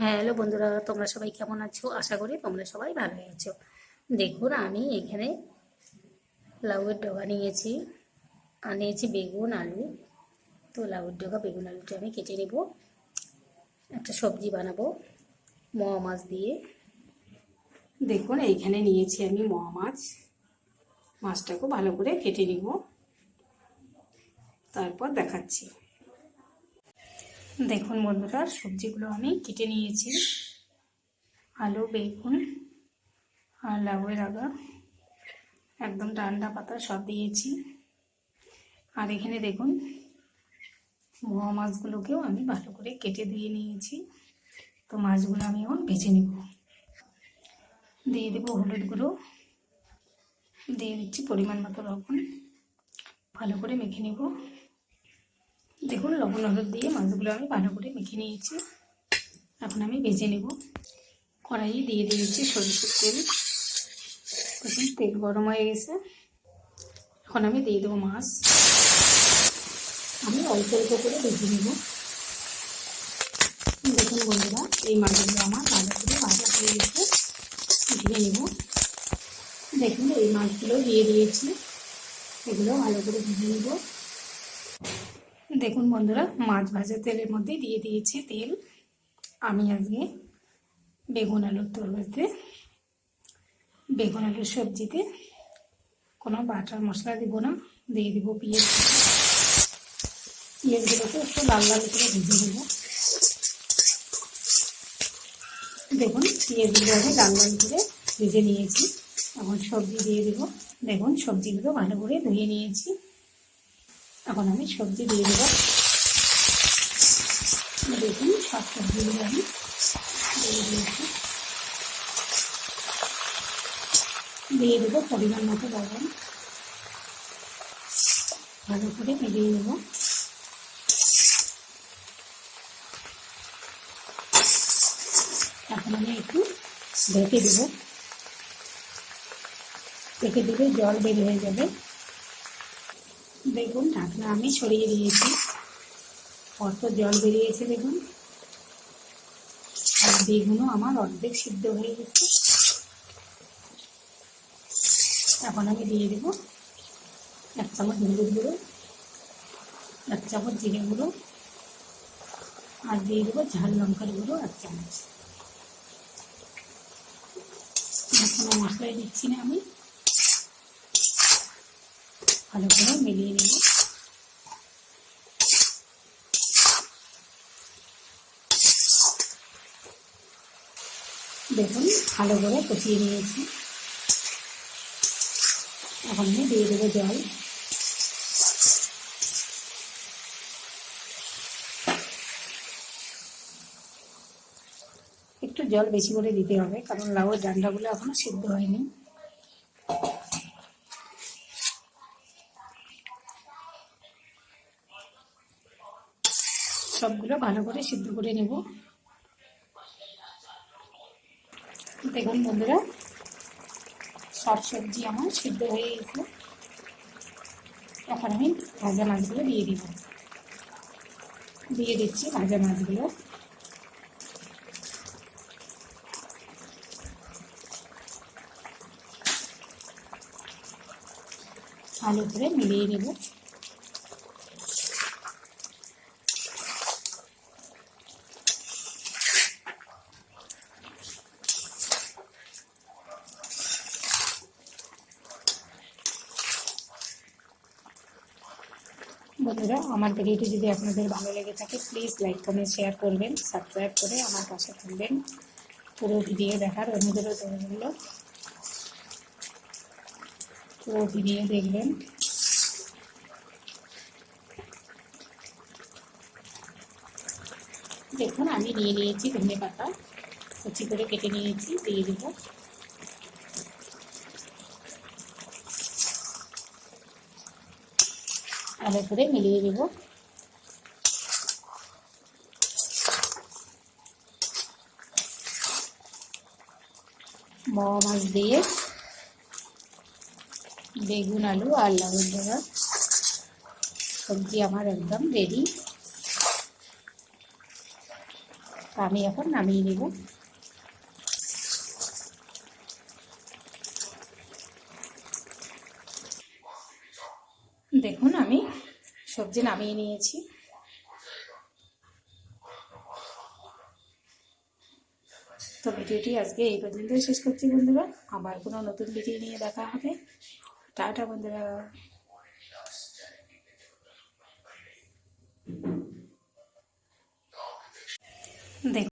হ্যাঁ, হ্যালো বন্ধুরা, তোমরা সবাই কেমন আছো? আশা করি তোমরা সবাই ভালোই আছো। দেখুন, আমি এখানে লাউয়ের ডগা নিয়েছি, আর নিয়েছি বেগুন আলু। তো লাউয়ের ডগা বেগুন আলুটা আমি কেটে নেব, একটা সবজি বানাবো মোয়া মাছ দিয়ে। দেখুন, এইখানে নিয়েছি আমি মোয়া মাছ। মাছটাকে ভালো করে কেটে নিব, তারপর দেখাচ্ছি। দেখুন বন্ধুরা, সবজিগুলো আমি কেটে নিয়েছি। আলু, বেগুন আর লাউয়ের আগা, একদম ডান্ডা পাতা সব দিয়েছি। আর এখানে দেখুন, মোয়া মাছগুলোকেও আমি ভালো করে কেটে দিয়ে নিয়েছি। তো মাছগুলো আমি এখন ভেজে নেব। দিয়ে দেবো হলুদ গুঁড়ো, দিয়ে দিচ্ছি পরিমাণ মতো লবণ, ভালো করে মেখে নেব। দেখুন, লবণ হলুদ দিয়ে মাছগুলো আমি ভালো করে মেখে নিয়েছি। এখন আমি ভেজে নেব। কড়াইয়ে দিয়ে দিয়েছি সরষের তেল। দেখুন, তেল গরম হয়ে গেছে। এখন আমি দিয়ে দেবো মাছ। আমি অল্প অল্প করে ভেজে নেব। দেখুন বন্ধুরা, এই মাছগুলো আমার ভালো করে ভাজা হয়ে গেছে। ধুয়ে নেব। দেখুন, এই মাছগুলো দিয়ে দিয়েছি, এগুলো ভালো করে ভেজে নেব। দেখুন বন্ধুরা, মাছ ভাজা তেলের মধ্যে দিয়ে দিয়েছি তেল। আমি আজকে বেগুন আলুর তরকারিতে, বেগুন আলুর সবজিতে কোনো বাটার মশলা দিব না, দিয়ে দিব পেঁয়াজ। পেঁয়াজগুলোকে একটু লাল লাল করে ভেজে দেবো। দেখুন, পেঁয়াজগুলো আমি লাল লাল করে ভেজে নিয়েছি। এখন সবজি দিয়ে দেবো। দেখুন, সবজিগুলো ভালো করে ধুয়ে নিয়েছি। এখন আমি সবজি দিয়ে দেবো। দেখুন, সব সবজিগুলো আমি দিয়ে দিয়েছি। দিয়ে দেবো পরিমাণ মতো লবণ, ভালো করে মিলিয়ে নেব। এখন আমি একটু ঢেকে দেবো। ঢেকে দিলে জল বের হয়ে যাবে। দেখুন, ঢাকনা আমি সরিয়ে দিয়েছি, কত জল বেরিয়েছে দেখুন। আর বেগুনও আমার অর্ধেক সিদ্ধ হয়ে গেছে। এখন আমি দিয়ে দেবো 1 চামচ হলুদ গুঁড়ো, 1 চামচ জিরে গুঁড়ো, আর দিয়ে দেবো ঝাল লঙ্কার গুঁড়ো 1 চামচ। কোনো মশলাই দিচ্ছি না আমি, ভালো করে মিলিয়ে নেব। দেখুন, ভালো করে কষিয়ে নিয়েছি। এখন আমি দিয়ে দেবো জল। একটু জল বেশি করে দিতে হবে, কারণ লাউয়ের ডান্ডাগুলো এখনো সিদ্ধ হয়নি। সবগুলো ভালো করে সিদ্ধ করে নেব। দেখুন বন্ধুরা, সব সবজি আমার সিদ্ধ হয়ে গেছে। এখন আমি ভাজা মাছগুলো দিয়ে দিব। দিয়ে দিচ্ছি ভাজা মাছগুলো। ভালো করে মিলিয়ে নেব। বন্ধুরা, আমার ভিডিওটি যদি আপনাদের ভালো লেগে থাকে, প্লিজ লাইক কমেন্ট শেয়ার করবেন, সাবস্ক্রাইব করে আমার পাশে থাকবেন। পুরো ভিডিও দেখার অনুরোধ রইল। পুরো ভিডিও দেখবেন। দেখুন, আমি নিয়ে নিয়েছি ধনে পাতা, কুচি করে কেটে নিয়েছি, দিয়ে দেবো। ভালো করে মিলিয়ে দেব। মোয়া মাছ দিয়ে বেগুন আলু আর লাউয়ের ডগা সবজি আমার একদম রেডি। তো আমি এখন নামিয়ে নেব। দেখুন আমি সবজি নামিয়ে নিয়েছি। তো ভিডিওটি আজকে এই পর্যন্তই শেষ করছি বন্ধুরা। আবার কোনো নতুন ভিডিও নিয়ে দেখা হবে। টাটা বন্ধুরা।